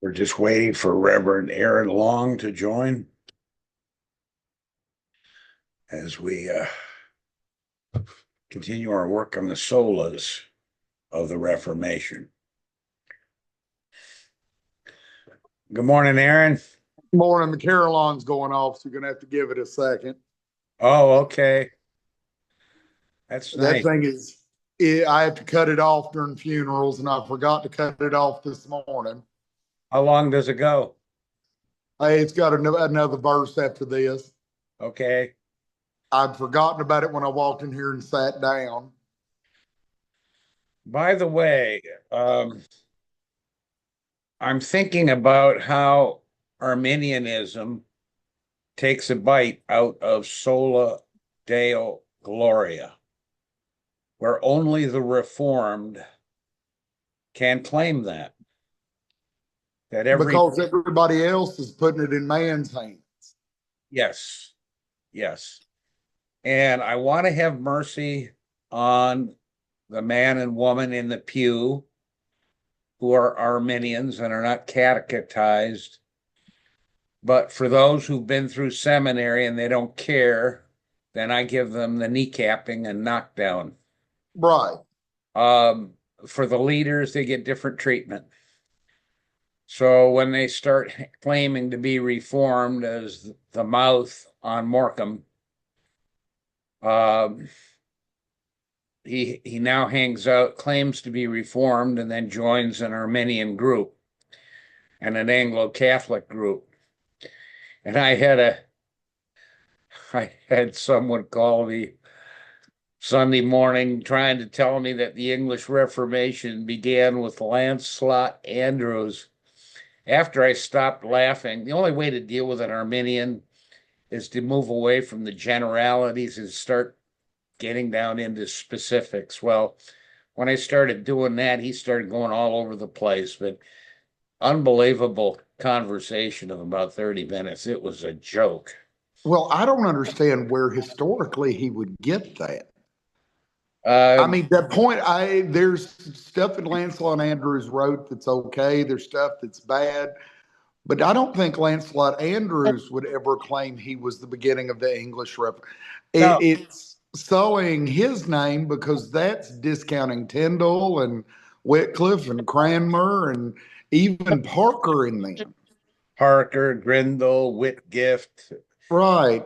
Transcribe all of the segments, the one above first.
We're just waiting for Reverend Aaron Long to join as we continue our work on the solas of the Reformation. Good morning, Aaron. Morning. The Carillon's going off, so you're going to have to give it a second. Oh, okay. That's That nice. thing is, I have to cut it off during funerals, and I forgot to cut it off this morning. How long does it go? Hey, it's got another verse after this. Okay. I'd forgotten about it when I walked in here and sat down. By the way, I'm thinking about how Arminianism takes a bite out of sola deo gloria, where only the Reformed can claim that. Because everybody else is putting it in man's hands. Yes. And I want to have mercy on the man and woman in the pew who are Arminians and are not catechized. But for those who've been through seminary and they don't care, then I give them the kneecapping and knockdown. Right. For the leaders, they get different treatment. So when they start claiming to be reformed as the mouth on Morecambe, he now hangs out, claims to be reformed, and then joins an Arminian group and an Anglo-Catholic group. And I had someone call me Sunday morning trying to tell me that the English Reformation began with Lancelot Andrewes. After I stopped laughing, the only way to deal with an Arminian is to move away from the generalities and start getting down into specifics. Well, when I started doing that, he started going all over the place, but unbelievable conversation of about 30 minutes. It was a joke. Well, I don't understand where historically he would get that. I mean, that point, there's stuff that Lancelot Andrewes wrote that's okay. There's stuff that's bad. But I don't think Lancelot Andrewes would ever claim he was the beginning of the English Reformation. No. It's sullying his name because that's discounting Tyndale and Wycliffe and Cranmer and even Parker in them. Parker, Grindal, Whitgift, right?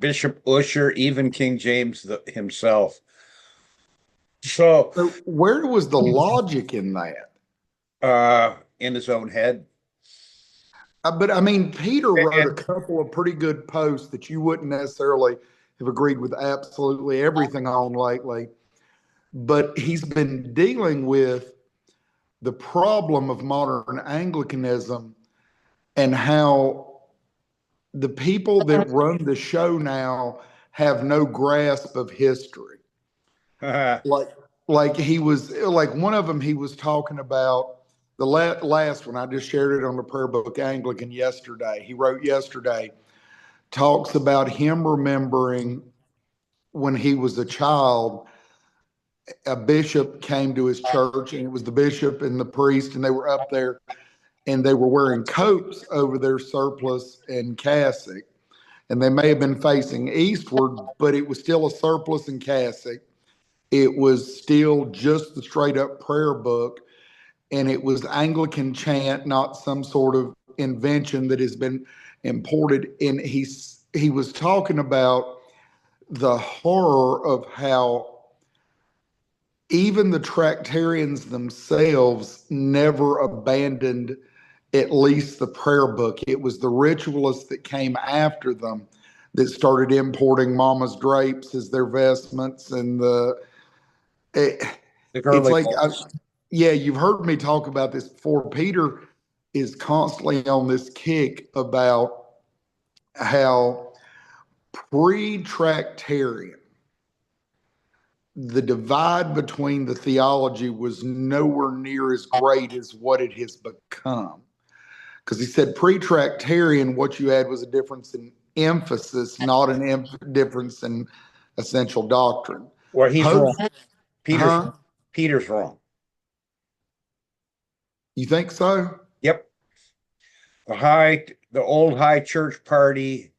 Bishop Ussher, even King James himself. So where was the logic in that? In his own head. But I mean, Peter wrote a couple of pretty good posts that you wouldn't necessarily have agreed with absolutely everything on lately. But he's been dealing with the problem of modern Anglicanism and how the people that run the show now have no grasp of history. Like he was, like one of them, he was talking about the last one. I just shared it on the Prayer Book Anglican yesterday. He wrote yesterday, talks about him remembering when he was a child, a bishop came to his church, and it was the bishop and the priest, and they were up there, and they were wearing coats over their surplice and cassock, and they may have been facing eastward, but it was still a surplice and cassock. It was still just the straight up prayer book, and it was Anglican chant, not some sort of invention that has been imported. And he was talking about the horror of how even the Tractarians themselves never abandoned at least the prayer book. It was the ritualists that came after them that started importing mama's drapes as their vestments, and it's like, yeah, you've heard me talk about this before. Peter is constantly on this kick about how pre-Tractarian, the divide between the theology was nowhere near as great as what it has become. Because he said pre-Tractarian, what you had was a difference in emphasis, not an difference in essential doctrine. Well, he's wrong. Peter's wrong. You think so? Yep. The old high church party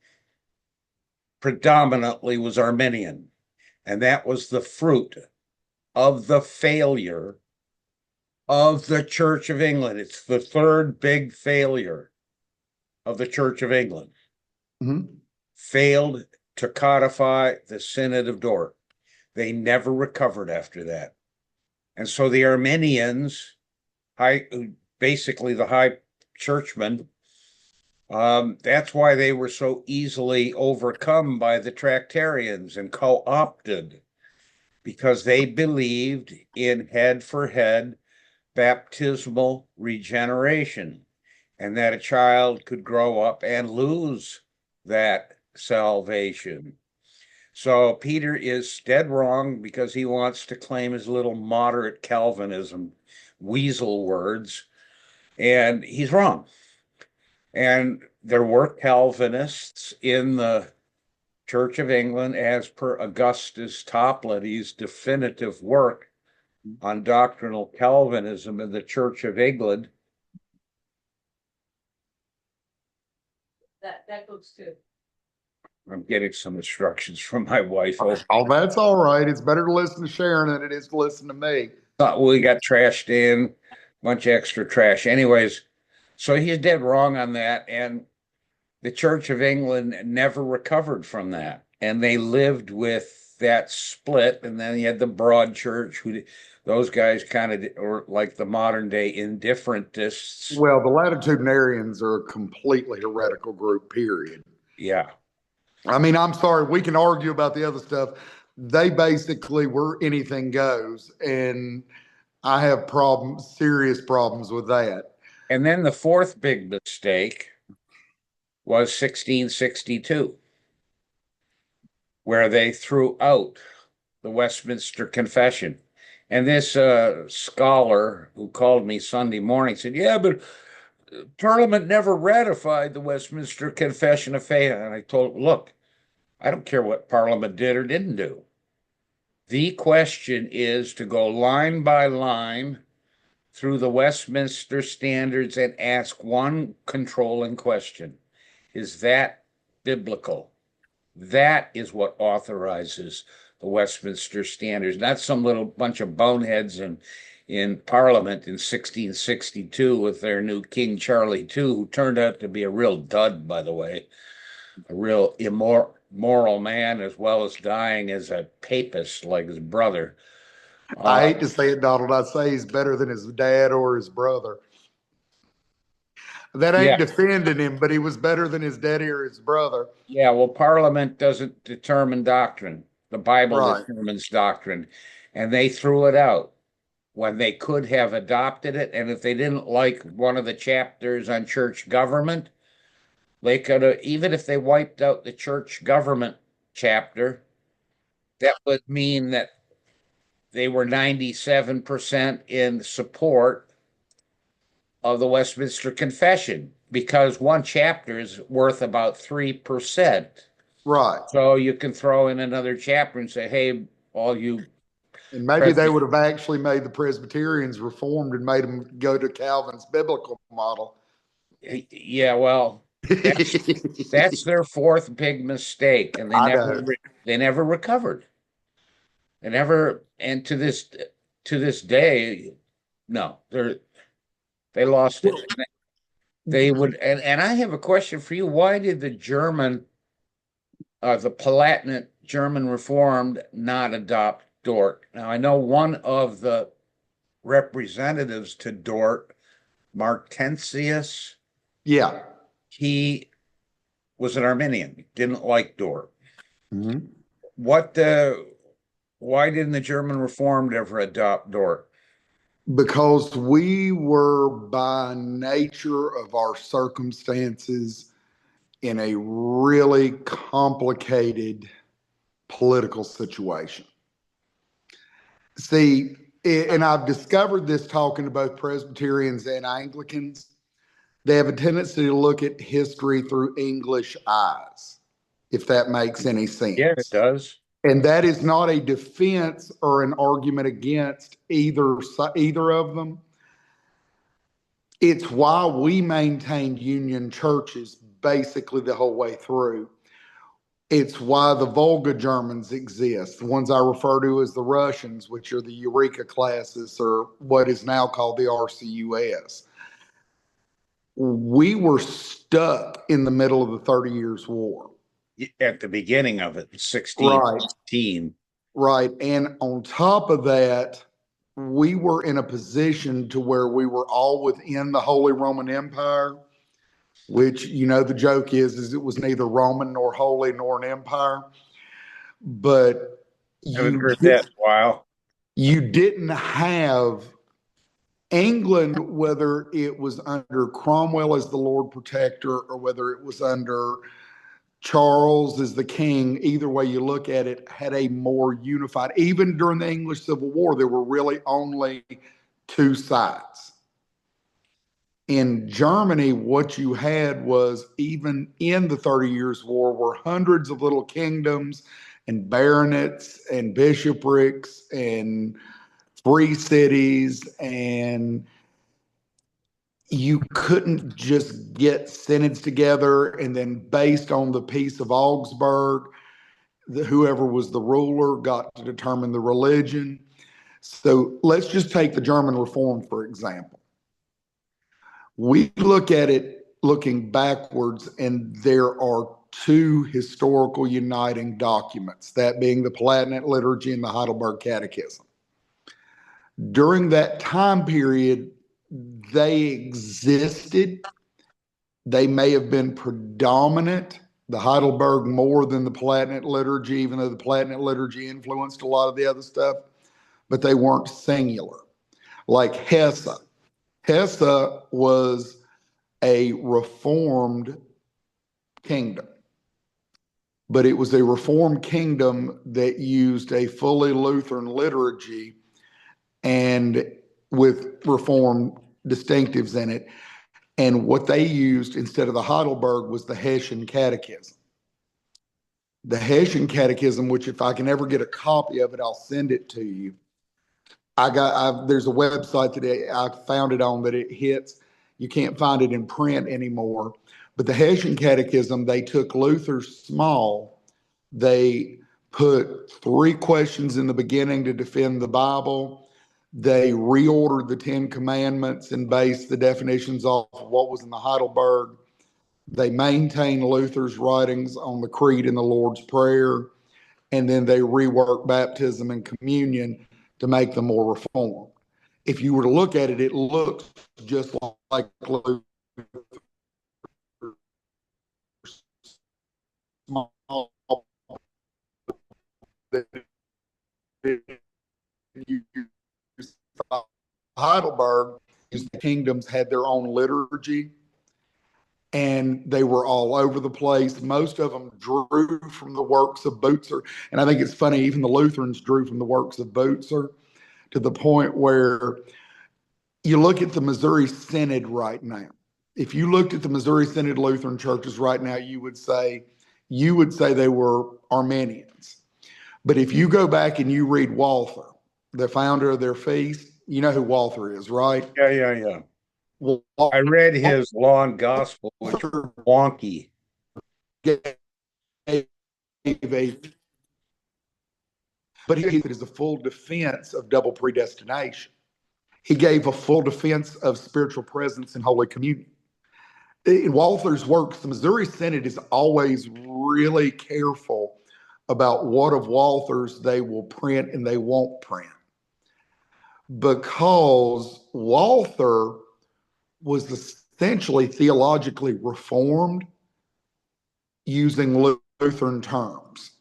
predominantly was Arminian, and that was the fruit of the failure of the Church of England. It's the third big failure of the Church of England. Mm-hmm. Failed to codify the Synod of Dort. They never recovered after that. And so the Arminians, basically the high churchmen, that's why they were so easily overcome by the Tractarians and co-opted, because they believed in head-for-head baptismal regeneration, and that a child could grow up and lose that salvation. So Peter is dead wrong because he wants to claim his little moderate Calvinism, weasel words, and he's wrong. And there were Calvinists in the Church of England, as per Augustus Topladi's definitive work on doctrinal Calvinism in the Church of England. That goes too. I'm getting some instructions from my wife. Oh, that's all right. It's better to listen to Sharon than it is to listen to me. We got trashed in, bunch of extra trash. Anyways, so he's dead wrong on that. And the Church of England never recovered from that. And they lived with that split. And then you had the Broad Church, those guys kind of were like the modern day indifferentists. Well, the Latitudinarians are a completely heretical group, period. Yeah. I mean, I'm sorry, we can argue about the other stuff. They basically were anything goes. And I have serious problems with that. And then the fourth big mistake was 1662, where they threw out the Westminster Confession. And this scholar who called me Sunday morning said, yeah, but Parliament never ratified the Westminster Confession of Faith. And I told him, look, I don't care what Parliament did or didn't do. The question is to go line by line through the Westminster Standards and ask one controlling question. Is that biblical? That is what authorizes the Westminster Standards, not some little bunch of boneheads in Parliament in 1662 with their new King Charlie II, who turned out to be a real dud, by the way, a real immoral man, as well as dying as a papist like his brother. I hate to say it, Donald. I'd say he's better than his dad or his brother. That ain't defending him, but he was better than his daddy or his brother. Yeah, well, Parliament doesn't determine doctrine. The Bible Right. determines doctrine. And they threw it out when they could have adopted it. And if they didn't like one of the chapters on church government, they could have, even if they wiped out the church government chapter, that would mean that they were 97% in support of the Westminster Confession, because one chapter is worth about 3%. Right. So you can throw in another chapter and say, hey, all you. And maybe they would have actually made the Presbyterians reformed and made them go to Calvin's biblical model. Yeah, well, that's their fourth big mistake, and they never recovered. They never, and to this day, no, they lost it. They would, and I have a question for you. Why did the Palatinate German Reformed not adopt Dort? Now, I know one of the representatives to Dort, Martentius, Yeah. he was an Arminian, didn't like Dort. Mm-hmm. Why didn't the German Reformed ever adopt Dort? Because we were, by nature of our circumstances, in a really complicated political situation. See, and I've discovered this talking to both Presbyterians and Anglicans, they have a tendency to look at history through English eyes, if that makes any sense. Yeah, it does. And that is not a defense or an argument against either of them. It's why we maintained Union churches basically the whole way through. It's why the Volga Germans exist, the ones I refer to as the Russians, which are the Eureka classes or what is now called the RCUS. We were stuck in the middle of the 30 Years' War. At the beginning of it, 16, Right. 16. Right. And on top of that, we were in a position to where we were all within the Holy Roman Empire, which, the joke is it was neither Roman nor holy nor an empire. But I haven't you heard that in a while. you didn't have England, whether it was under Cromwell as the Lord Protector or whether it was under Charles as the king, either way you look at it, had a more unified. Even during the English Civil War, there were really only two sides. In Germany, what you had was, even in the 30 Years' War, were hundreds of little kingdoms and baronets and bishoprics and free cities, and you couldn't just get synods together and then, based on the Peace of Augsburg, whoever was the ruler got to determine the religion. So let's just take the German Reform, for example. We look at it looking backwards, and there are two historical uniting documents, that being the Palatinate Liturgy and the Heidelberg Catechism. During that time period, they existed. They may have been predominant, the Heidelberg more than the Palatinate Liturgy, even though the Palatinate Liturgy influenced a lot of the other stuff, but they weren't singular. Like Hesse. Hesse was a Reformed kingdom, but it was a Reformed kingdom that used a fully Lutheran liturgy and with Reformed distinctives in it. And what they used instead of the Heidelberg was the Hessian Catechism. The Hessian Catechism, which if I can ever get a copy of it, I'll send it to you. There's a website that I found it on that it hits. You can't find it in print anymore. But the Hessian Catechism, they took Luther's small. They put 3 questions in the beginning to defend the Bible. They reordered the 10 Commandments and based the definitions off of what was in the Heidelberg. They maintained Luther's writings on the Creed and the Lord's Prayer. And then they reworked baptism and communion to make them more reformed. If you were to look at it, it looks just like Luther's small. Heidelberg, the kingdoms had their own liturgy, and they were all over the place. Most of them drew from the works of Bucer. And I think it's funny, even the Lutherans drew from the works of Bucer, to the point where you look at the Missouri Synod right now. If you looked at the Missouri Synod Lutheran churches right now, you would say they were Arminians. But if you go back and you read Walther, the founder of their feast, you know who Walther is, right? Yeah. Well, I read his Law and Gospel, which was wonky. But he is a full defense of double predestination. He gave a full defense of spiritual presence in Holy Communion. In Walther's works, the Missouri Synod is always really careful about what of Walther's they will print and they won't print, because Walther was essentially theologically reformed using Lutheran terms.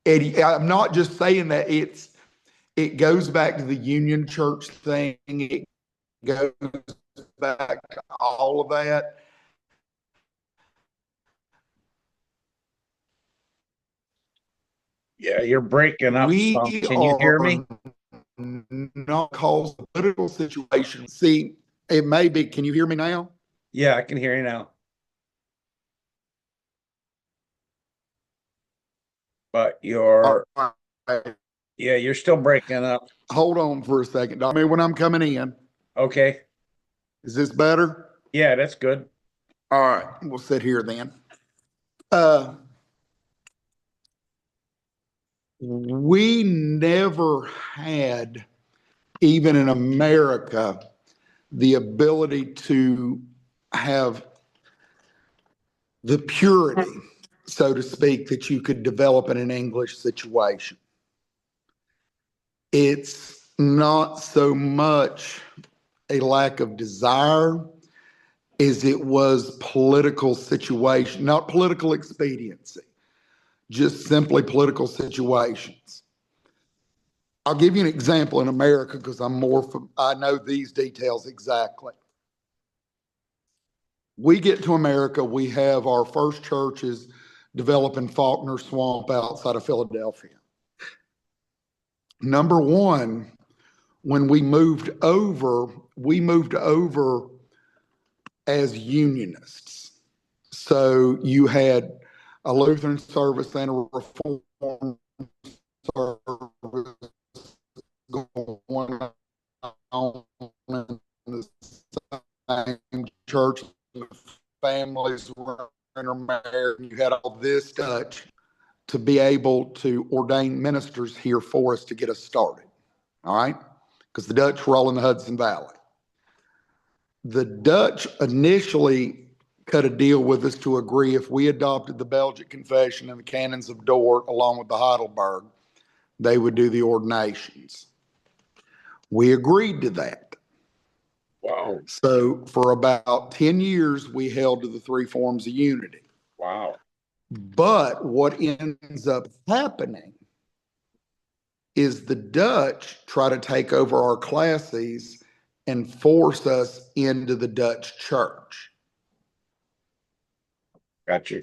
And I'm not just saying that it goes back to the Union Church thing. It goes back to all of that. Yeah, you're breaking up some. We Can you hear me? are not caused the political situation. See, it may be. Can you hear me now? Yeah, I can hear you now. But you're still breaking up. Hold on for a second. I mean, when I'm coming in. Okay. Is this better? Yeah, that's good. All right, we'll sit here then. Uh, we never had, even in America, the ability to have the purity, so to speak, that you could develop in an English situation. It's not so much a lack of desire as it was political situation, not political expediency, just simply political situations. I'll give you an example in America because I know these details exactly. We get to America, we have our first churches develop in Faulkner Swamp outside of Philadelphia. Number one, when we moved over as Unionists. So you had a Lutheran service and a Reformed service going on in the same church. The families were intermarried. You had all this Dutch to be able to ordain ministers here for us to get us started. All right? Because the Dutch were all in the Hudson Valley. The Dutch initially cut a deal with us to agree if we adopted the Belgic Confession and the Canons of Dort along with the Heidelberg, they would do the ordinations. We agreed to that. Wow. So for about 10 years, we held to the three forms of unity. Wow. But what ends up happening is the Dutch try to take over our classes and force us into the Dutch church. Gotcha.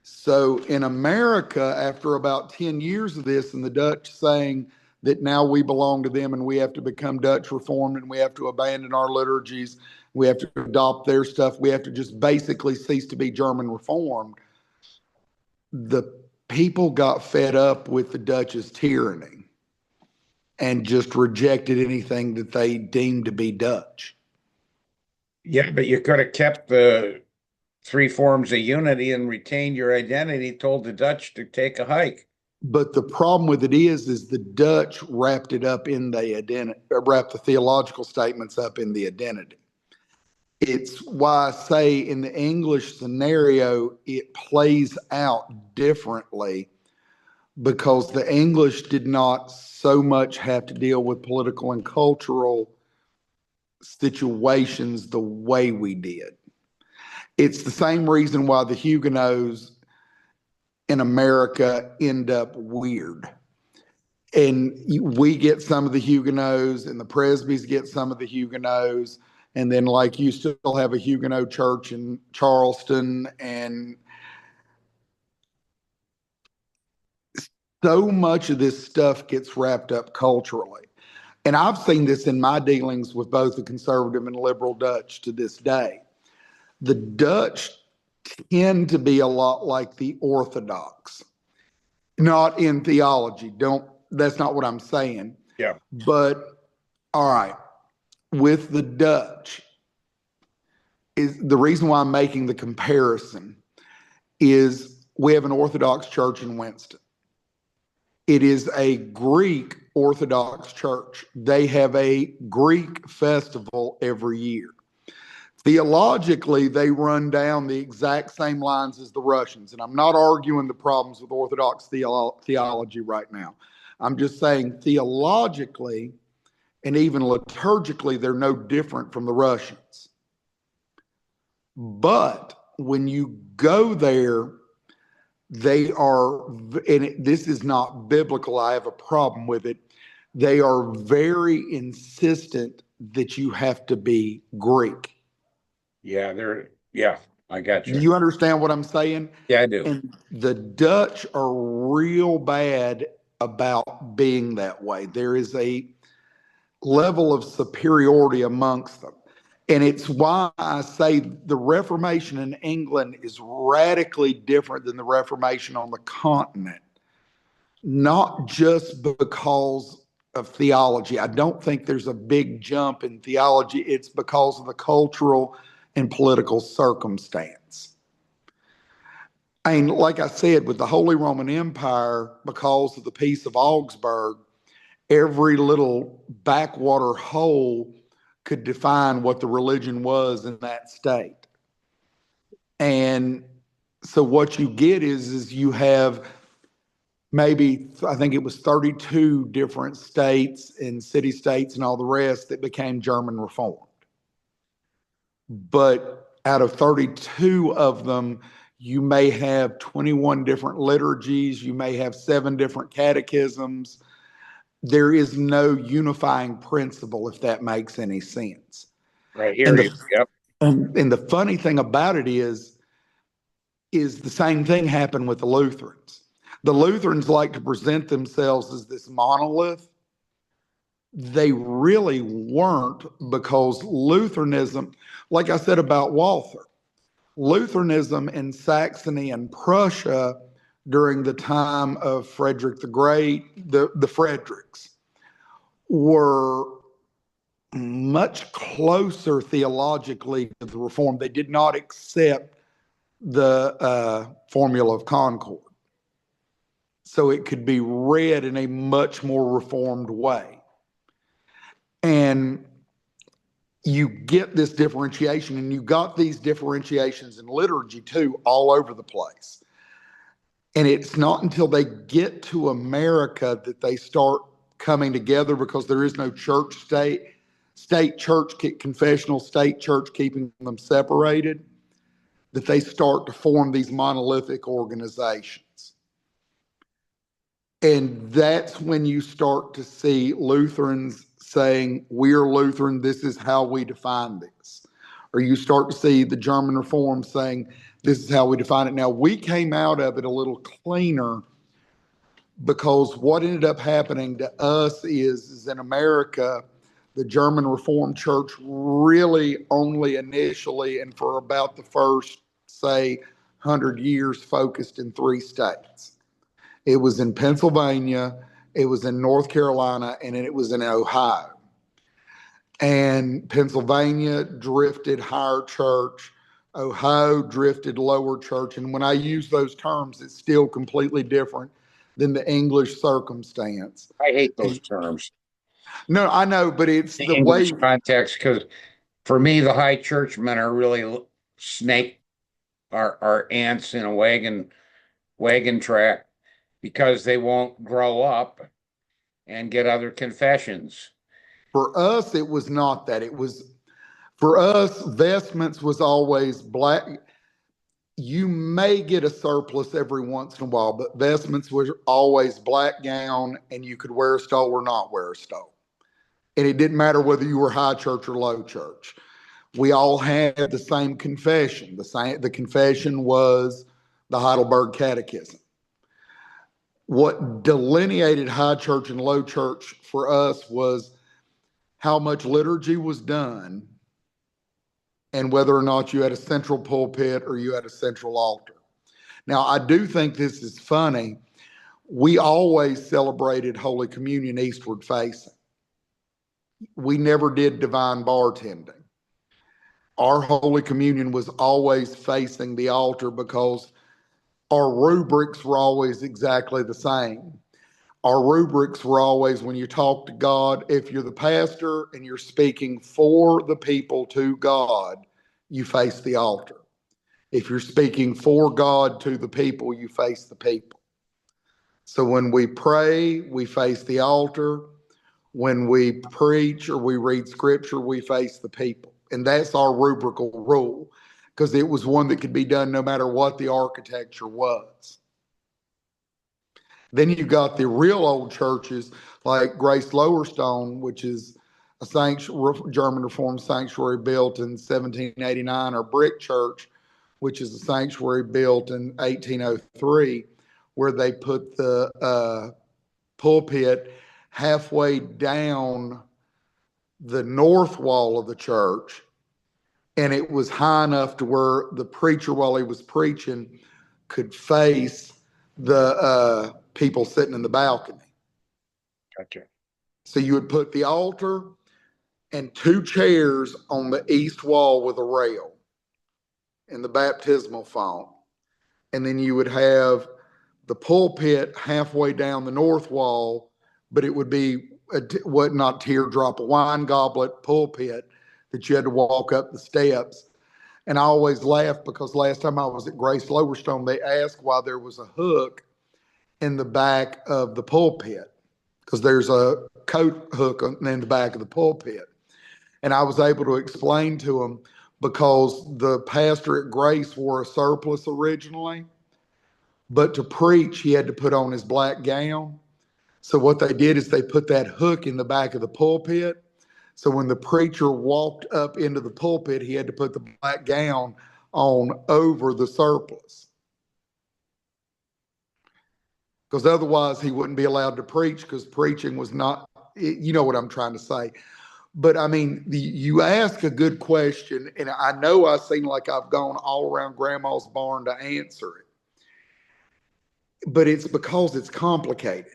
So in America, after about 10 years of this, and the Dutch saying that now we belong to them and we have to become Dutch Reformed and we have to abandon our liturgies, we have to adopt their stuff, we have to just basically cease to be German Reformed, the people got fed up with the Dutch's tyranny and just rejected anything that they deemed to be Dutch. Yeah, but you could have kept the three forms of unity and retained your identity, told the Dutch to take a hike. But the problem with it is the Dutch wrapped it up in the identity, wrapped the theological statements up in the identity. It's why I say in the English scenario, it plays out differently because the English did not so much have to deal with political and cultural situations the way we did. It's the same reason why the Huguenots in America end up weird. And we get some of the Huguenots, and the Presbys get some of the Huguenots, and then like you still have a Huguenot church in Charleston, and so much of this stuff gets wrapped up culturally. And I've seen this in my dealings with both the conservative and liberal Dutch to this day. The Dutch tend to be a lot like the Orthodox, not in theology. That's not what I'm saying. Yeah. But all right, with the Dutch, is the reason why I'm making the comparison is we have an Orthodox church in Winston. It is a Greek Orthodox church. They have a Greek festival every year. Theologically, they run down the exact same lines as the Russians. And I'm not arguing the problems with Orthodox theology right now. I'm just saying theologically and even liturgically, they're no different from the Russians. But when you go there, they are, and this is not biblical, I have a problem with it. They are very insistent that you have to be Greek. Yeah, I got you. Do you understand what I'm saying? Yeah, I do. And the Dutch are real bad about being that way. There is a level of superiority amongst them. And it's why I say the Reformation in England is radically different than the Reformation on the continent. Not just because of theology. I don't think there's a big jump in theology. It's because of the cultural and political circumstance. And like I said, with the Holy Roman Empire, because of the Peace of Augsburg, every little backwater hole could define what the religion was in that state. And so what you get is you have maybe, I think it was 32 different states and city states and all the rest that became German Reformed. But out of 32 of them, you may have 21 different liturgies, you may have 7 different catechisms. There is no unifying principle, if that makes any sense. Right here, And you. Yep. and the funny thing about it is the same thing happened with the Lutherans. The Lutherans like to present themselves as this monolith. They really weren't, because Lutheranism, like I said about Walther, Lutheranism in Saxony and Prussia during the time of Frederick the Great, the Fredericks, were much closer theologically to the Reformed. They did not accept the Formula of Concord. So it could be read in a much more Reformed way. And you get this differentiation, and you got these differentiations in liturgy too, all over the place. And it's not until they get to America that they start coming together, because there is no church state church, confessional state church keeping them separated, that they start to form these monolithic organizations. And that's when you start to see Lutherans saying, we're Lutheran, this is how we define this. Or you start to see the German Reformed saying, this is how we define it. Now, we came out of it a little cleaner, because what ended up happening to us is in America, the German Reformed Church really only initially and for about the first, say, 100 years focused in 3 states. It was in Pennsylvania, it was in North Carolina, and it was in Ohio. And Pennsylvania drifted higher church, Ohio drifted lower church. And when I use those terms, it's still completely different than the English circumstance. I hate those terms. No, I know, but it's The the English way. context, because for me, the high churchmen are really snake, are ants in a wagon track, because they won't grow up and get other confessions. For us, it was not that. It was, for us, vestments was always black. You may get a surplice every once in a while, but vestments was always black gown, and you could wear a stole or not wear a stole. And it didn't matter whether you were high church or low church. We all had the same confession. The confession was the Heidelberg Catechism. What delineated high church and low church for us was how much liturgy was done, and whether or not you had a central pulpit or you had a central altar. Now, I do think this is funny. We always celebrated Holy Communion eastward facing. We never did divine bartending. Our Holy Communion was always facing the altar, because our rubrics were always exactly the same. Our rubrics were always, when you talk to God, if you're the pastor and you're speaking for the people to God, you face the altar. If you're speaking for God to the people, you face the people. So when we pray, we face the altar. When we preach or we read scripture, we face the people. And that's our rubrical rule, because it was one that could be done no matter what the architecture was. Then you got the real old churches like Grace Lowerstone, which is a German Reformed sanctuary built in 1789, or Brick Church, which is a sanctuary built in 1803, where they put the pulpit halfway down the north wall of the church, and it was high enough to where the preacher, while he was preaching, could face the people sitting in the balcony. Gotcha. So you would put the altar and 2 chairs on the east wall with a rail in the baptismal font. And then you would have the pulpit halfway down the north wall, but it would be what not teardrop, a wine goblet pulpit that you had to walk up the steps. And I always laugh because last time I was at Grace Lowerstone, they asked why there was a hook in the back of the pulpit, because there's a coat hook in the back of the pulpit. And I was able to explain to them because the pastor at Grace wore a surplice originally, but to preach, he had to put on his black gown. So what they did is they put that hook in the back of the pulpit. So when the preacher walked up into the pulpit, he had to put the black gown on over the surplice, because otherwise he wouldn't be allowed to preach, because preaching was not, you know what I'm trying to say. But I mean, you ask a good question, and I know I seem like I've gone all around grandma's barn to answer it, but it's because it's complicated.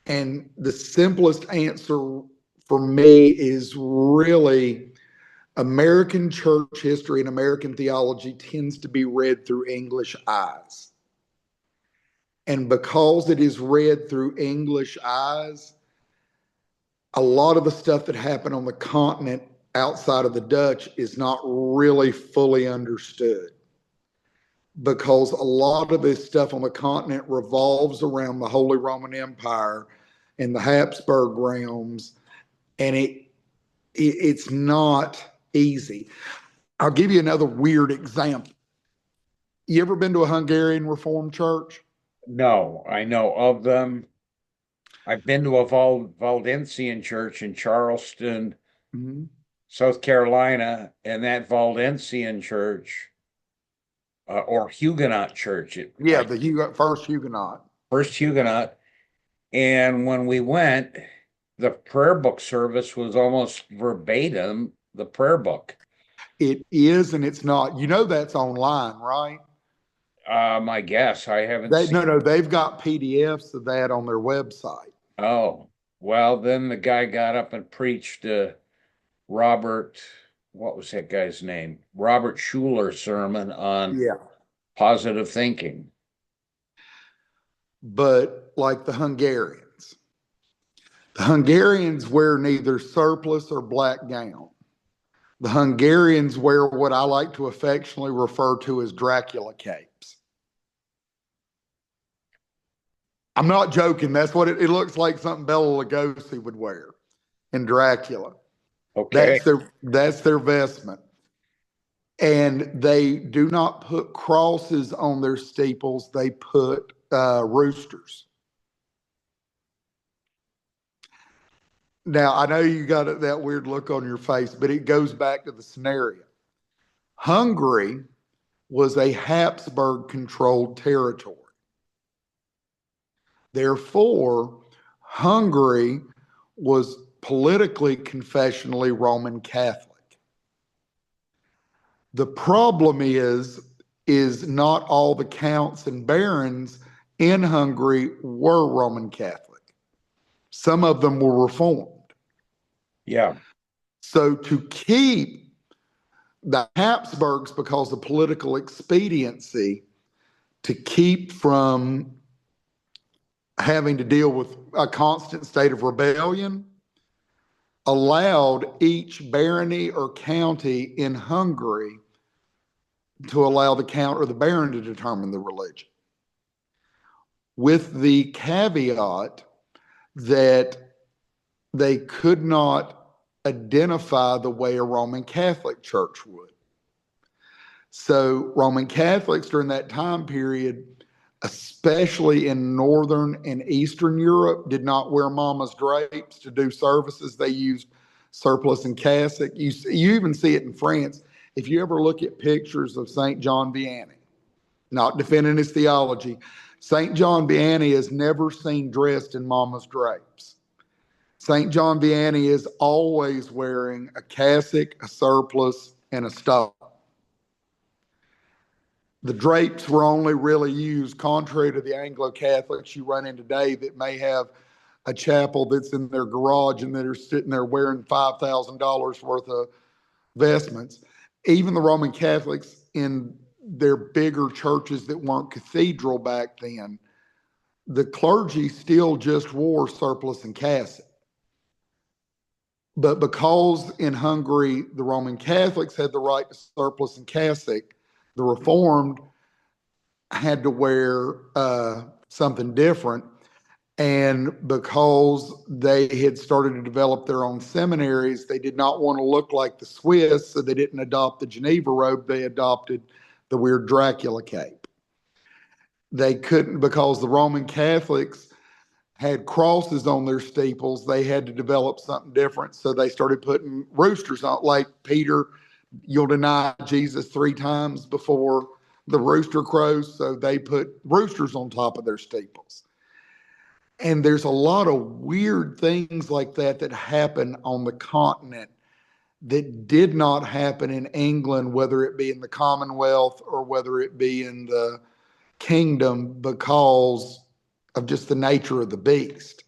And the simplest answer for me is really American church history and American theology tends to be read through English eyes. And because it is read through English eyes, a lot of the stuff that happened on the continent outside of the Dutch is not really fully understood, because a lot of this stuff on the continent revolves around the Holy Roman Empire and the Habsburg realms, and it's not easy. I'll give you another weird example. You ever been to a Hungarian Reformed church? No, I know of them. I've been to a Valdensian church in Charleston, Mm-hmm. South Carolina, and that Valdensian church, or Huguenot church, Yeah, the first Huguenot. first Huguenot. And when we went, the prayer book service was almost verbatim the prayer book. It is and it's not. You know that's online, right? I guess I haven't seen. No, they've got PDFs of that on their website. Oh, well, then the guy got up and preached Robert, what was that guy's name? Robert Schuller's sermon on Yeah. positive thinking. But like the Hungarians wear neither surplice or black gown. The Hungarians wear what I like to affectionately refer to as Dracula capes. I'm not joking. That's what it looks like, something Bela Lugosi would wear in Dracula. Okay. That's their vestment. And they do not put crosses on their steeples. They put roosters. Now, I know you got that weird look on your face, but it goes back to the scenario. Hungary was a Habsburg controlled territory. Therefore, Hungary was politically, confessionally Roman Catholic. The problem is not all the counts and barons in Hungary were Roman Catholic. Some of them were Reformed. Yeah. So to keep the Habsburgs, because of political expediency, to keep from having to deal with a constant state of rebellion, allowed each barony or county in Hungary to allow the count or the baron to determine the religion, with the caveat that they could not identify the way a Roman Catholic church would. So Roman Catholics during that time period, especially in Northern and Eastern Europe, did not wear mama's drapes to do services. They used surplice and cassock. You even see it in France. If you ever look at pictures of St. John Vianney, not defending his theology, St. John Vianney is never seen dressed in mama's drapes. St. John Vianney is always wearing a cassock, a surplice, and a stole. The drapes were only really used, contrary to the Anglo-Catholics you run in today that may have a chapel that's in their garage and they're sitting there wearing $5,000 worth of vestments. Even the Roman Catholics in their bigger churches that weren't cathedral back then, the clergy still just wore surplice and cassock. But because in Hungary, the Roman Catholics had the right to surplice and cassock, the Reformed had to wear something different. And because they had started to develop their own seminaries, they did not want to look like the Swiss, so they didn't adopt the Geneva robe. They adopted the weird Dracula cape. They couldn't, because the Roman Catholics had crosses on their steeples, they had to develop something different. So they started putting roosters on, like Peter, you'll deny Jesus 3 times before the rooster crows. So they put roosters on top of their steeples. And there's a lot of weird things like that that happen on the continent that did not happen in England, whether it be in the Commonwealth or whether it be in the kingdom, because of just the nature of the beast.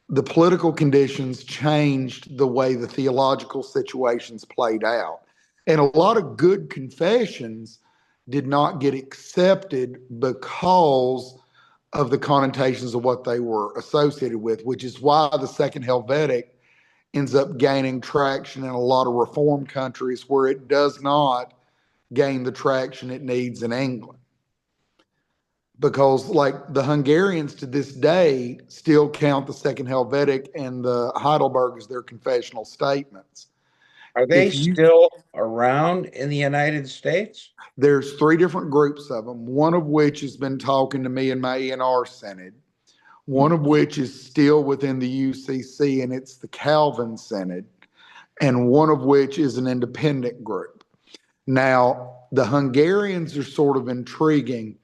The political conditions changed the way the theological situations played out. And a lot of good confessions did not get accepted because of the connotations of what they were associated with, which is why the Second Helvetic ends up gaining traction in a lot of Reformed countries where it does not gain the traction it needs in England. Because, like, the Hungarians to this day still count the Second Helvetic and the Heidelberg as their confessional statements. Are they If you still around in the United States? There's 3 different groups of them, one of which has been talking to me in my ENR Synod, one of which is still within the UCC, and it's the Calvin Synod, and one of which is an independent group. Now, the Hungarians are sort of intriguing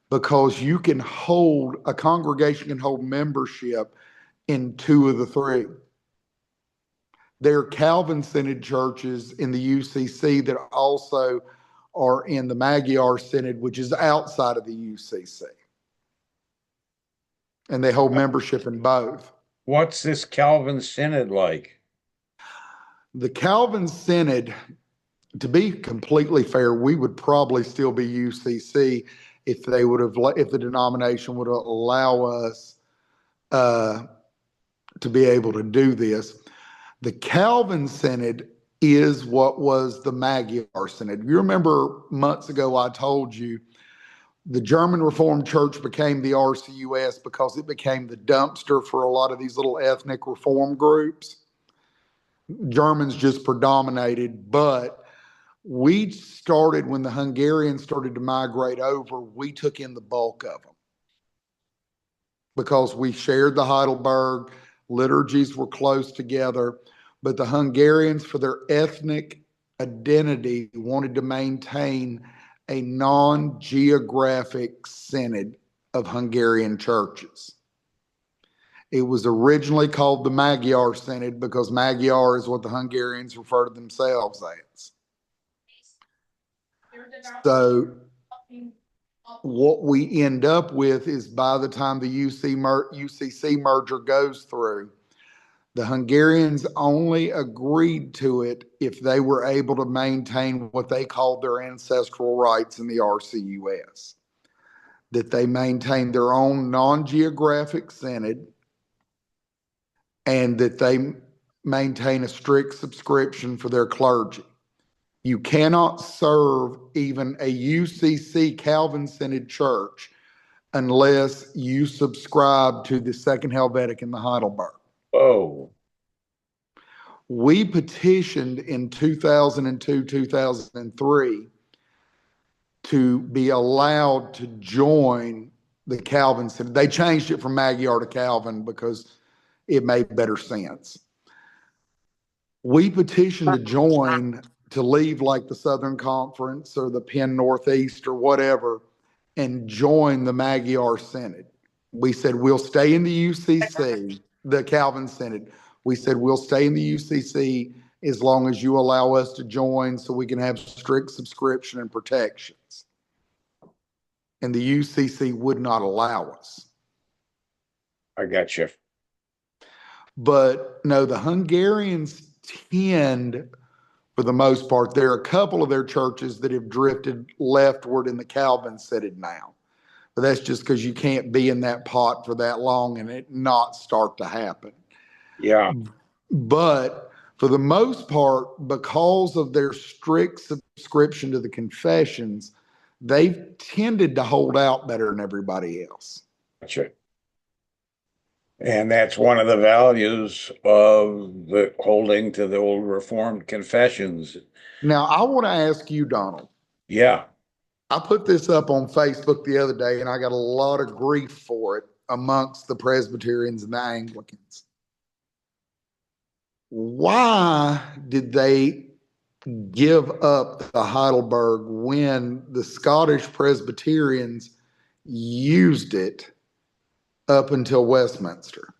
because a congregation can hold membership in 2 of the 3. There are Calvin Synod churches in the UCC that also are in the Magyar Synod, which is outside of the UCC. And they hold membership in both. What's this Calvin Synod like? The Calvin Synod, to be completely fair, we would probably still be UCC if the denomination would allow us to be able to do this. The Calvin Synod is what was the Magyar Synod. You remember months ago I told you the German Reformed Church became the RCUS because it became the dumpster for a lot of these little ethnic reform groups. Germans just predominated, but we started, when the Hungarians started to migrate over, we took in the bulk of them because we shared the Heidelberg, liturgies were close together, but the Hungarians, for their ethnic identity, wanted to maintain a non-geographic synod of Hungarian churches. It was originally called the Magyar Synod because Magyar is what the Hungarians refer to themselves as. So what we end up with is, by the time the UCC merger goes through, the Hungarians only agreed to it if they were able to maintain what they called their ancestral rights in the RCUS, that they maintain their own non-geographic synod, and that they maintain a strict subscription for their clergy. You cannot serve even a UCC Calvin Synod church unless you subscribe to the Second Helvetic and the Heidelberg. Oh, We petitioned in 2002, 2003 to be allowed to join the Calvin Synod. They changed it from Magyar to Calvin because it made better sense. We petitioned to join, to leave like the Southern Conference or the Penn Northeast or whatever, and join the Magyar Synod. We said, we'll stay in the UCC, the Calvin Synod. We said, we'll stay in the UCC as long as you allow us to join so we can have strict subscription and protections. And the UCC would not allow us. I got you. But no, the Hungarians tend, for the most part, there are a couple of their churches that have drifted leftward and the Calvins set it now. But that's just because you can't be in that pot for that long and it not start to happen. Yeah. But for the most part, because of their strict subscription to the confessions, they've tended to hold out better than everybody else. Gotcha. And that's one of the values of the holding to the old Reformed confessions. Now, I want to ask you, Donald. Yeah. I put this up on Facebook the other day and I got a lot of grief for it amongst the Presbyterians and the Anglicans. Why did they give up the Heidelberg when the Scottish Presbyterians used it up until Westminster?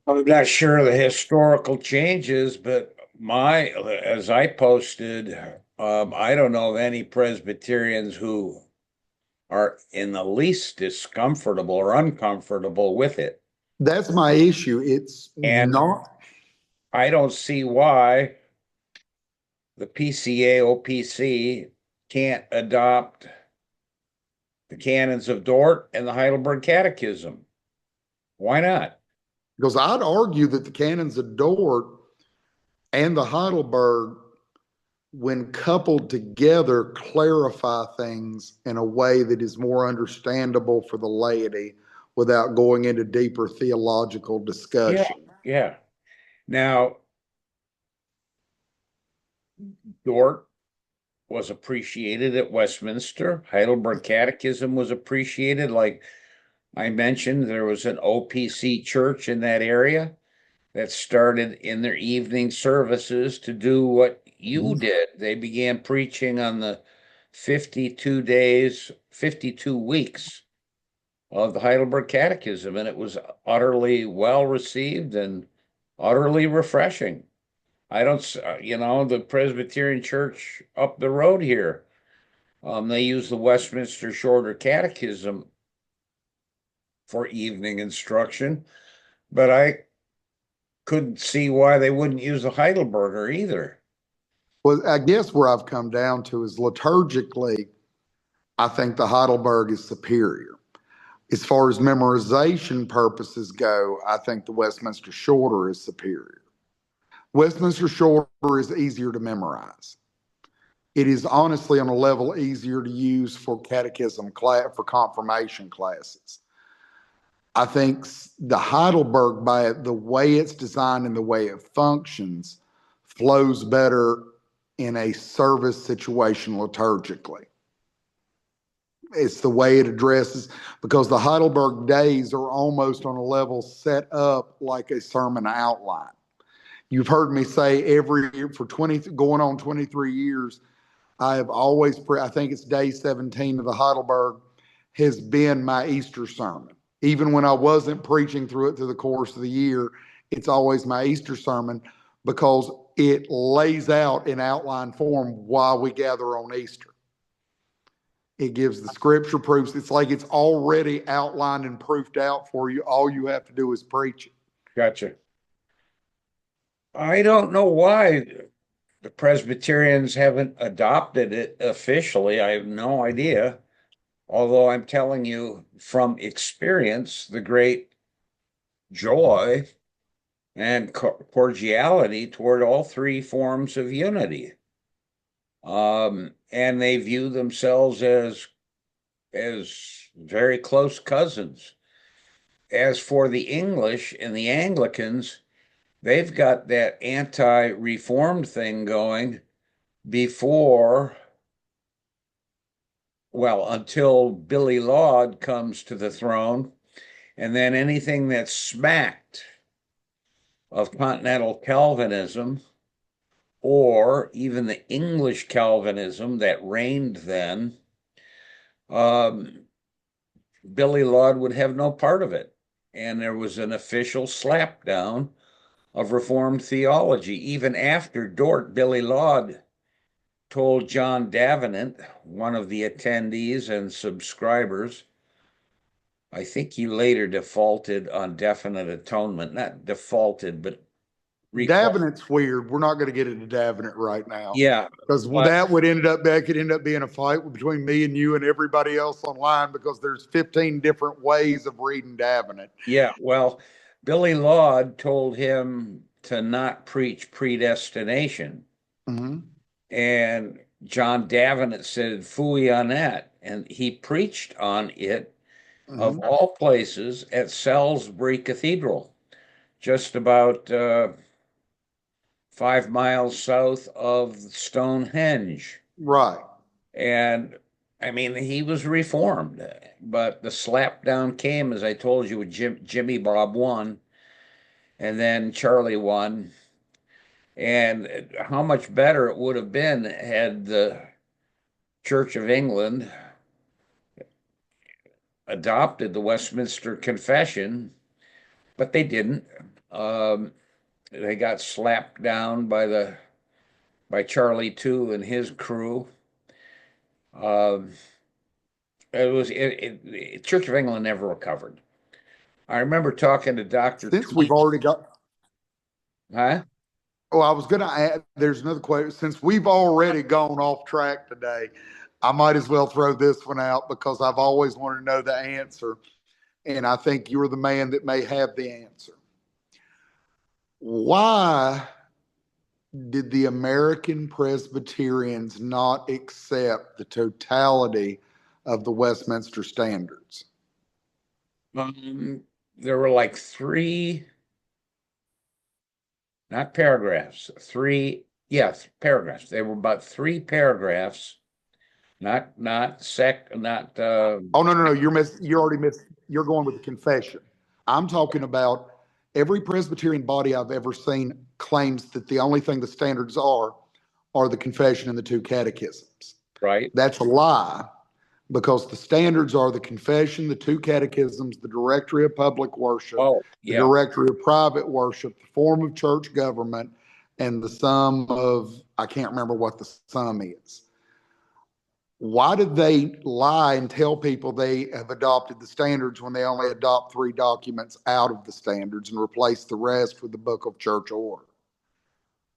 I'm not sure of the historical changes, but as I posted, I don't know of any Presbyterians who are in the least discomfortable or uncomfortable with it. That's my issue. It's And not. I don't see why the PCA OPC can't adopt the canons of Dort and the Heidelberg Catechism. Why not? Because I'd argue that the canons of Dort and the Heidelberg, when coupled together, clarify things in a way that is more understandable for the laity without going into deeper theological Yeah, discussion. yeah. Now, Dort was appreciated at Westminster. Heidelberg Catechism was appreciated. Like I mentioned, there was an OPC church in that area that started in their evening services to do what you did. They began preaching on the 52 days, 52 weeks of the Heidelberg Catechism, and it was utterly well received and utterly refreshing. I don't, the Presbyterian Church up the road here, they use the Westminster Shorter Catechism for evening instruction, but I couldn't see why they wouldn't use the Heidelberger either. Well, I guess where I've come down to is liturgically, I think the Heidelberg is superior. As far as memorization purposes go, I think the Westminster Shorter is superior. Westminster Shorter is easier to memorize. It is honestly on a level easier to use for catechism class, for confirmation classes. I think the Heidelberg, by the way it's designed and the way it functions, flows better in a service situation liturgically. It's the way it addresses, because the Heidelberg days are almost on a level set up like a sermon outline. You've heard me say every year for 20, going on 23 years, I have always, I think it's day 17 of the Heidelberg has been my Easter sermon. Even when I wasn't preaching through it through the course of the year, it's always my Easter sermon because it lays out in outline form why we gather on Easter. It gives the scripture proofs. It's like it's already outlined and proofed out for you. All you have to do is preach it. Gotcha. I don't know why the Presbyterians haven't adopted it officially. I have no idea. Although I'm telling you from experience, the great joy and cordiality toward all three forms of unity. And they view themselves as very close cousins. As for the English and the Anglicans, they've got that anti-reformed thing going before, well, until Billy Laud comes to the throne, and then anything that's smacked of Continental Calvinism or even the English Calvinism that reigned then, Billy Laud would have no part of it. And there was an official slapdown of Reformed theology. Even after Dort, Billy Laud told John Davenant, one of the attendees and subscribers, I think he later defaulted on definite atonement. Not defaulted, but recall. Davenant's weird. We're not going to get into Davenant right now Yeah, because but that could end up being a fight between me and you and everybody else online because there's 15 different ways of reading Davenant. yeah, well, Billy Laud told him to not preach predestination. Mm-hmm. And John Davenant said, "Phooey on that." And he preached on it, of Mm-hmm. all places, at Salisbury Cathedral, just about 5 miles south of Stonehenge. Right. And I mean, he was reformed, but the slap down came, as I told you, with Jimmy Bob won, and then Charlie won. And how much better it would have been had the Church of England adopted the Westminster Confession, but they didn't. Um, they got slapped down by Charlie II and his crew. Um, Church of England never recovered. I remember talking to Dr. Since we've Tweet. already got, Huh? oh, I was going to add, there's another question. Since we've already gone off track today, I might as well throw this one out because I've always wanted to know the answer. And I think you're the man that may have the answer. Why did the American Presbyterians not accept the totality of the Westminster Standards? There were like three, not paragraphs, three, yes, paragraphs. There were about three paragraphs, not Oh, no, no, no. You're going with the confession. I'm talking about every Presbyterian body I've ever seen claims that the only thing the standards are the confession and the two catechisms. right. That's a lie because the standards are the confession, the two catechisms, the directory of public worship, Oh, the yeah. directory of private worship, the form of church government, and the sum of, I can't remember what the sum is. Why did they lie and tell people they have adopted the standards when they only adopt three documents out of the standards and replace the rest with the book of church order?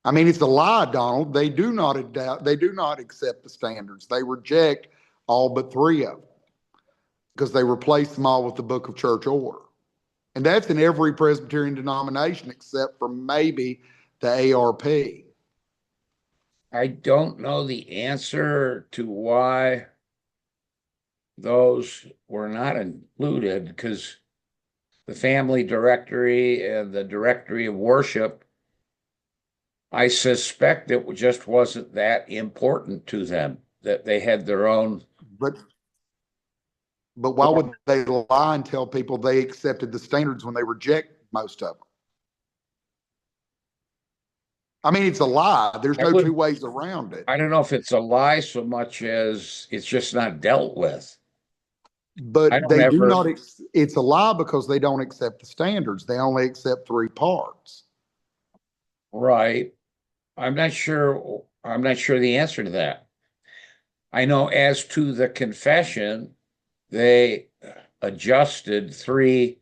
I mean, it's a lie, Donald. They do not accept the standards. They reject all but three of them because they replace them all with the book of church order. And that's in every Presbyterian denomination except for maybe the ARP. I don't know the answer to why those were not included because the family directory and the directory of worship, I suspect it just wasn't that important to them that they had their own. But but why would they lie and tell people they accepted the standards when they reject most of them? I mean, it's a lie. There's I no two would, ways around it. I don't know if it's a lie so much as it's just not dealt with. I But don't they do ever, not, it's a lie because they don't accept the standards. They only accept three parts. right. I'm not sure the answer to that. I know as to the confession, they adjusted three.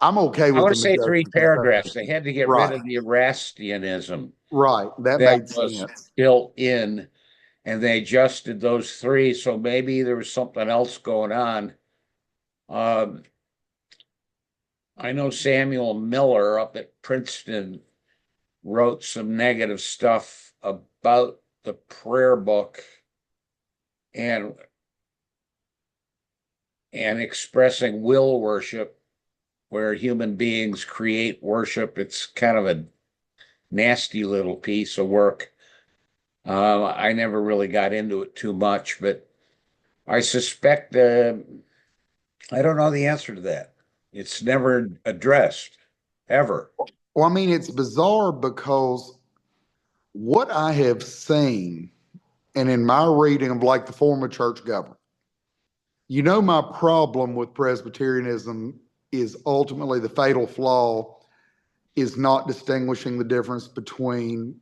I'm okay I with want to them say three adjusting the paragraphs. They confession. had to get rid Right, of the Erastianism right. That that made was sense. built in, and they adjusted those three. So maybe there was something else going on. Um, I know Samuel Miller up at Princeton wrote some negative stuff about the prayer book and expressing will worship, where human beings create worship. It's kind of a nasty little piece of work. I never really got into it too much, but I suspect I don't know the answer to that. It's never addressed ever. Well, I mean, it's bizarre because what I have seen, and in my reading of like the form of church government, my problem with Presbyterianism is ultimately the fatal flaw is not distinguishing the difference between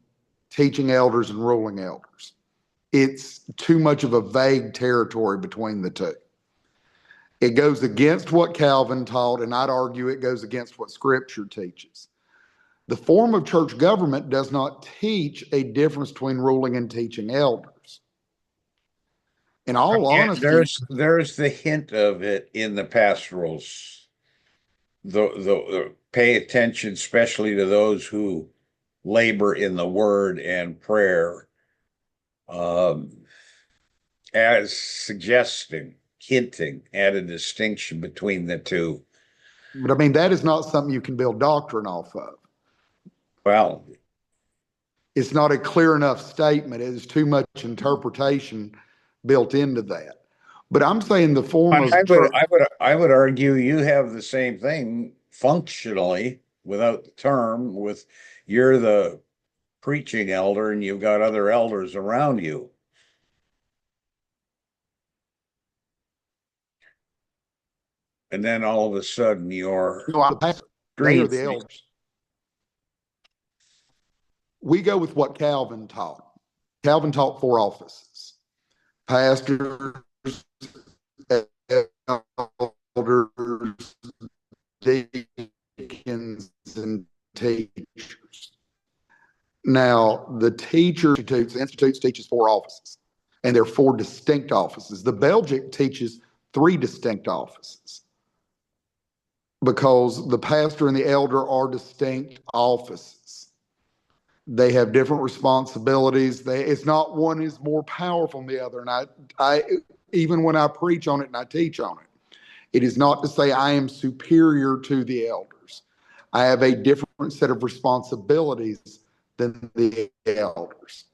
teaching elders and ruling elders. it's too much of a vague territory between the two. It goes against what Calvin taught, and I'd argue it goes against what Scripture teaches. The form of church government does not teach a difference between ruling and teaching elders. In all honesty, There's the hint of it in the pastorals. The pay attention, especially to those who labor in the word and prayer, as suggesting, hinting at a distinction between the two. but I mean, that is not something you can build doctrine off of. Well, It's not a clear enough statement. It is too much interpretation built into that. But I'm saying the form of church. I would argue you have the same thing functionally without the term. With you're the preaching elder and you've got other elders around you. And then all of a sudden you're They are the elders. We go with what Calvin taught. Calvin taught 4 offices: pastors, elders, deacons, and teachers. Now, the institutes teaches 4 offices, and there are 4 distinct offices. The Belgic teaches 3 distinct offices because the pastor and the elder are distinct offices. They have different responsibilities. It's not one is more powerful than the other. And I even when I preach on it and I teach on it, it is not to say I am superior to the elders. I have a different set of responsibilities than the elders.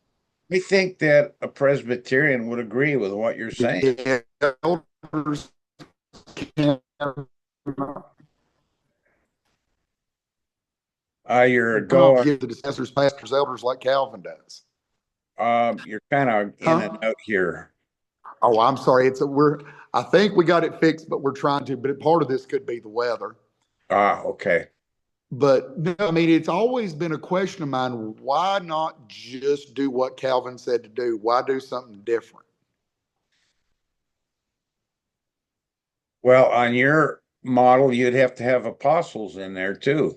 We think that a Presbyterian would agree with what you're saying. The elders can You're going. give the discussors, pastors, elders like Calvin does. You're kind of in and out here. Oh, I'm sorry. I think we got it fixed, but we're trying to. But part of this could be the weather. Okay. But no, I mean, it's always been a question of mine. Why not just do what Calvin said to do? Why do something different? Well, on your model, you'd have to have apostles in there too.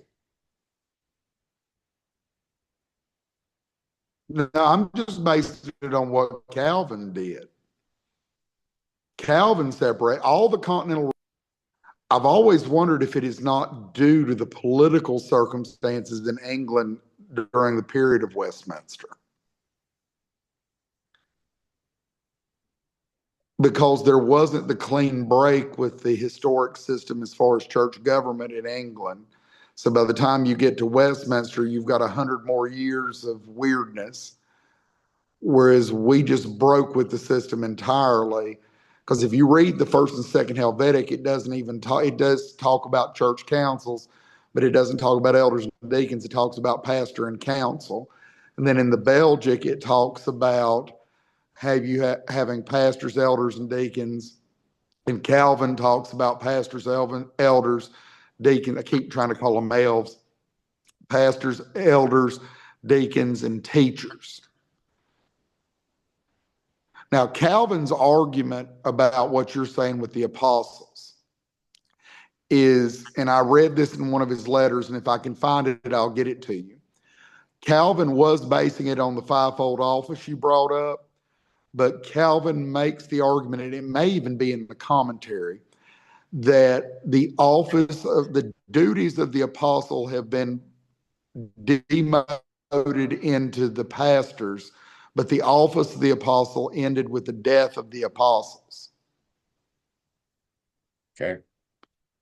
No, I'm just basing it on what Calvin did. Calvin separated all the Continental. I've always wondered if it is not due to the political circumstances in England during the period of Westminster. Because there wasn't the clean break with the historic system as far as church government in England. So by the time you get to Westminster, you've got 100 more years of weirdness. Whereas we just broke with the system entirely. Because if you read the first and second Helvetic, it doesn't even talk, it does talk about church councils, but it doesn't talk about elders and deacons. It talks about pastor and council. And then in the Belgic, it talks about having pastors, elders, and deacons. And Calvin talks about pastors, elders, deacons. I keep trying to call them elves. Pastors, elders, deacons, and teachers. Now, Calvin's argument about what you're saying with the apostles is, and I read this in one of his letters, and if I can find it, I'll get it to you. Calvin was basing it on the 5-fold office you brought up, but Calvin makes the argument, and it may even be in the commentary, that the office of the duties of the apostle have been demoted into the pastors, but the office of the apostle ended with the death of the apostles. Okay.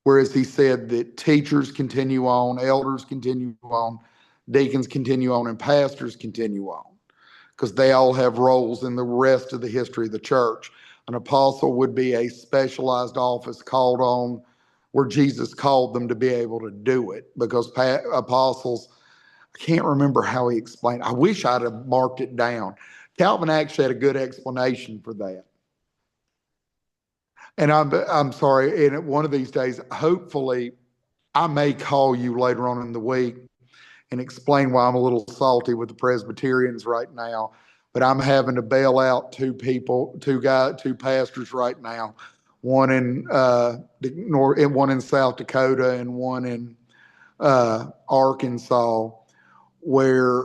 Whereas he said that teachers continue on, elders continue on, deacons continue on, and pastors continue on, because they all have roles in the rest of the history of the church. An apostle would be a specialized office called on where Jesus called them to be able to do it, because apostles, I can't remember how he explained. I wish I'd have marked it down. Calvin actually had a good explanation for that. And I'm sorry, and one of these days, hopefully, I may call you later on in the week and explain why I'm a little salty with the Presbyterians right now. but I'm having to bail out two pastors right now, one in the north, and one in South Dakota, and one in Arkansas, where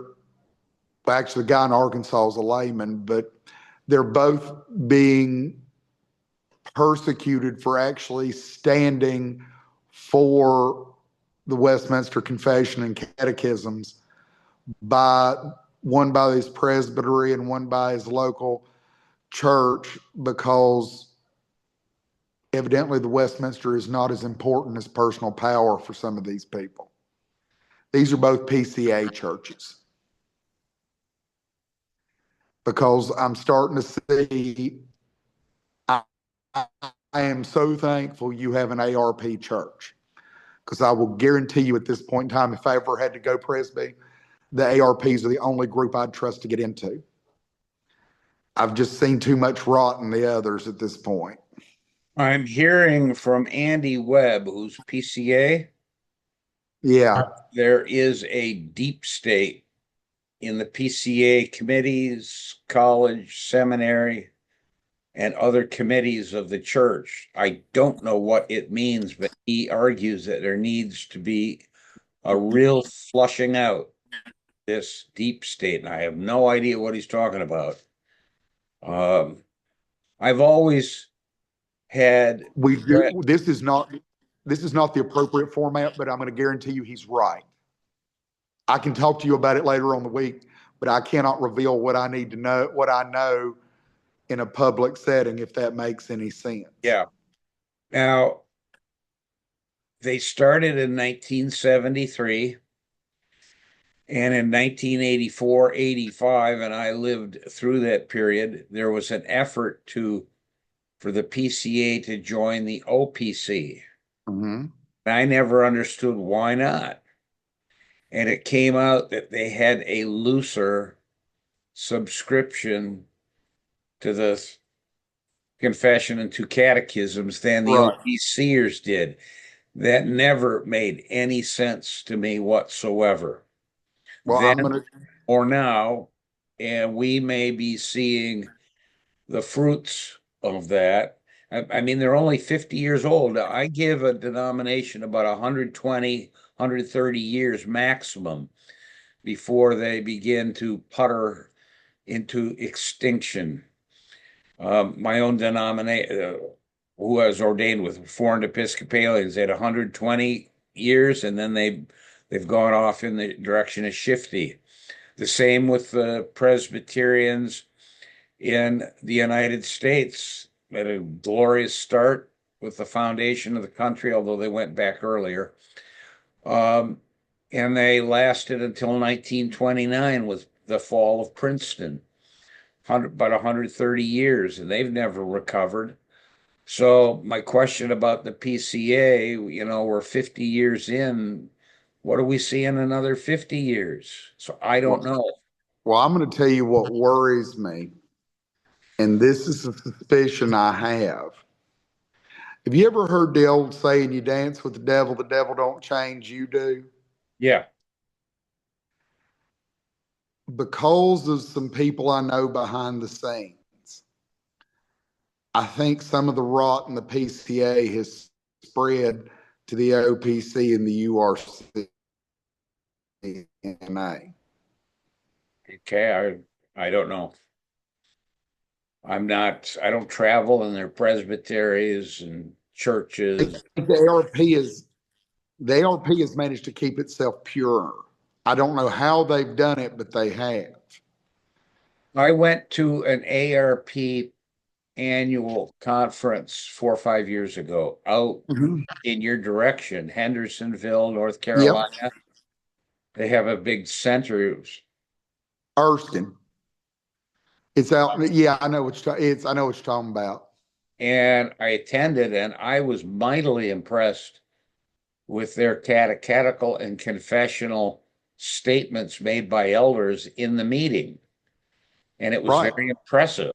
actually the guy in Arkansas is a layman, but they're both being persecuted for actually standing for the Westminster Confession and catechisms, by one by his presbytery and one by his local church, because evidently the Westminster is not as important as personal power for some of these people. These are both PCA churches. Because I'm starting to see, I, I am so thankful you have an ARP church, because I will guarantee you at this point in time, if I ever had to go Presby, the ARPs are the only group I'd trust to get into. I've just seen too much rot in the others at this point. I'm hearing from Andy Webb, who's PCA. Yeah. There is a deep state in the PCA committees, college, seminary, and other committees of the church. I don't know what it means, but he argues that there needs to be a real flushing out this deep state, and I have no idea what he's talking about. I've always had We do. This is not the appropriate format, but I'm going to guarantee you he's right. I can talk to you about it later on the week, but I cannot reveal what I need to know, what I know in a public setting, if that makes any sense. Yeah. Now, they started in 1973, and in 1984, 85, and I lived through that period, there was an effort for the PCA to join the OPC. Mm-hmm. I never understood why not. And it came out that they had a looser subscription to the confession and to catechisms than the Right. OPCers did. That never made any sense to me whatsoever. Well, Then or now, and we may be seeing the fruits of that. I mean, they're only 50 years old. I give a denomination about 120, 130 years maximum before they begin to putter into extinction. My own denomination, who I was ordained with, Reformed Episcopalians, they had 120 years, and then they've gone off in the direction of shifty. The same with the Presbyterians in the United States. Had a glorious start with the foundation of the country, although they went back earlier. And they lasted until 1929 with the fall of Princeton, about 130 years, and they've never recovered. So my question about the PCA, we're 50 years in. What do we see in another 50 years? So I don't know. Well, I'm going to tell you what worries me, and this is a suspicion I have. Have you ever heard the old saying, you dance with the devil don't change, you do? Yeah. Because of some people I know behind the scenes, I think some of the rot in the PCA has spread to the OPC and the URC. Okay, I don't know. I don't travel in their presbyteries and churches. The ARP has managed to keep itself pure. I don't know how they've done it, but they have. I went to an ARP annual conference 4 or 5 years ago out in your direction, Hendersonville, North Carolina. Yep. They have a big center. Erskine. It's out. Yeah, I know what you're talking about. And I attended, and I was mightily impressed with their catechetical and confessional statements made by elders in the meeting. And it was very impressive.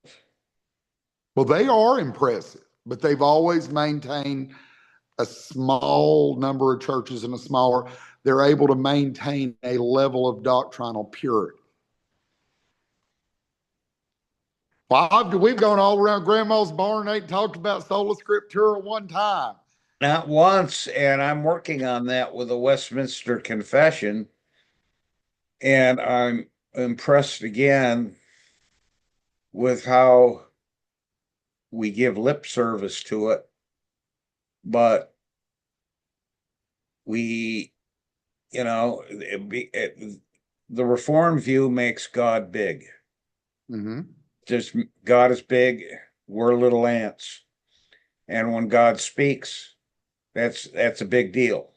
Well, they are impressive, but they've always maintained a small number of churches and they're able to maintain a level of doctrinal purity. We've gone all around Grandma's barn, ain't talked about Sola Scriptura one time. Not once, and I'm working on that with the Westminster Confession, and I'm impressed again with how we give lip service to it, but we, the Reformed view makes God big. Mm-hmm. Just God is big, we're little ants. And when God speaks, that's a big deal.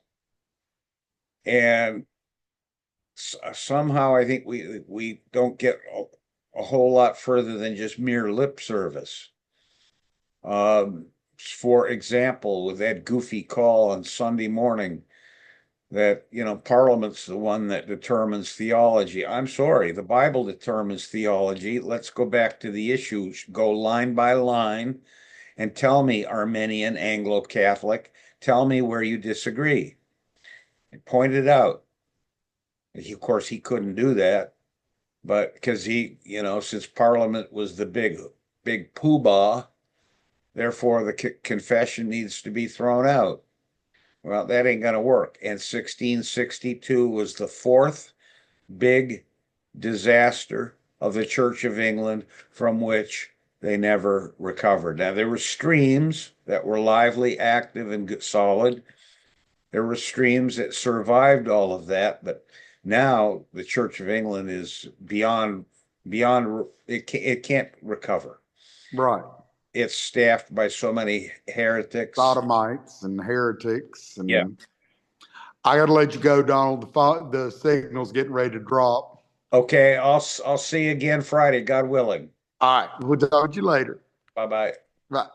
And somehow I think we don't get a whole lot further than just mere lip service. For example, with that goofy call on Sunday morning that, Parliament's the one that determines theology. I'm sorry, the Bible determines theology. Let's go back to the issues, go line by line, and tell me, Arminian, Anglo-Catholic, tell me where you disagree. And point it out. Of course, he couldn't do that, but because since Parliament was the big poobah, therefore the confession needs to be thrown out. Well, that ain't going to work. And 1662 was the fourth big disaster of the Church of England from which they never recovered. Now, there were streams that were lively, active, and solid. There were streams that survived all of that, but now the Church of England is beyond it can't recover. Right. It's staffed by so many heretics. Sodomites and heretics. And yeah. I got to let you go, Donald. The signal's getting ready to drop. Okay, I'll see you again Friday, God willing. All right. We'll talk to you later. Bye-bye. Bye.